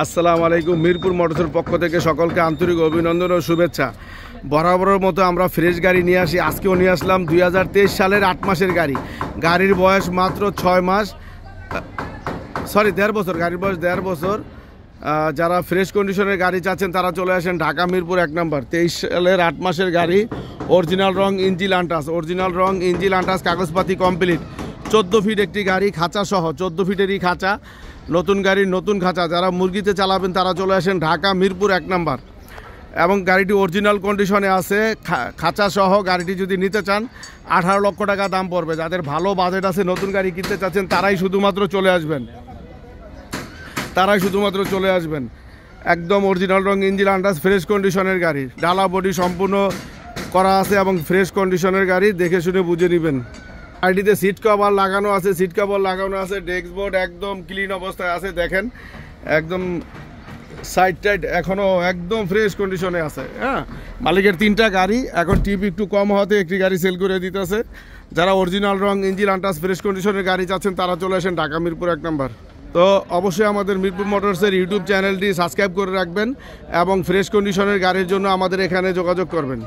আসসালামু আলাইকুম। মিরপুর মোটরসের পক্ষ থেকে সকলকে আন্তরিক অভিনন্দন ও শুভেচ্ছা। বরাবরের মতো আমরা ফ্রেশ গাড়ি নিয়ে আসি। আজকেও নিয়ে আসলাম 2023 সালের 8 মাসের গাড়ি। গাড়ির বয়স মাত্র 6 মাস, সরি 1.5 বছর। গাড়ির বয়স 1.5 বছর। যারা ফ্রেশ কন্ডিশনের গাড়ি চাচ্ছেন তারা চলে আসেন ঢাকা মিরপুর 1 নম্বর। 23 সালের 8 মাসের গাড়ি, অরিজিনাল রং ইঞ্জিন আনটাস, কাগজপাতি কমপ্লিট। 14 ফিট একটি গাড়ি, খাঁচা সহ 14 ফিটেরই খাঁচা। নতুন গাড়ির নতুন খাঁচা। যারা মুরগিতে চালাবেন তারা চলে আসেন ঢাকা মিরপুর 1 নম্বর। এবং গাড়িটি অরিজিনাল কন্ডিশনে আছে, খাঁচা সহ। গাড়িটি যদি নিতে চান 18 লক্ষ টাকা দাম পড়বে। যাদের ভালো বাজেট আছে, নতুন গাড়ি কিনতে চাচ্ছেন, তারাই শুধুমাত্র চলে আসবেন। একদম অরিজিনাল রং ইঞ্জিন আনটাস, ফ্রেশ কন্ডিশনের গাড়ি। ডালা বডি সম্পূর্ণ করা আছে এবং ফ্রেশ কন্ডিশনের গাড়ি। দেখে শুনে বুঝে নেবেন। গাড়িটিতে সিট কভার লাগানো আছে, ডেস্ক বোর্ড একদম ক্লিন অবস্থায় আছে। দেখেন একদম সাইড টাইড এখনও একদম ফ্রেশ কন্ডিশনে আছে। হ্যাঁ, মালিকের 3টা গাড়ি। এখন টিপ একটু কম হতে একটি গাড়ি সেল করে দিতেছে। যারা অরিজিনাল রং ইঞ্জিন আনটাস ফ্রেশ কন্ডিশনের গাড়ি চাচ্ছেন তারা চলে আসেন ঢাকা মিরপুর 1 নম্বর। তো অবশ্যই আমাদের মিরপুর মোটরসের ইউটিউব চ্যানেলটি সাবস্ক্রাইব করে রাখবেন এবং ফ্রেশ কন্ডিশনের গাড়ির জন্য আমাদের এখানে যোগাযোগ করবেন।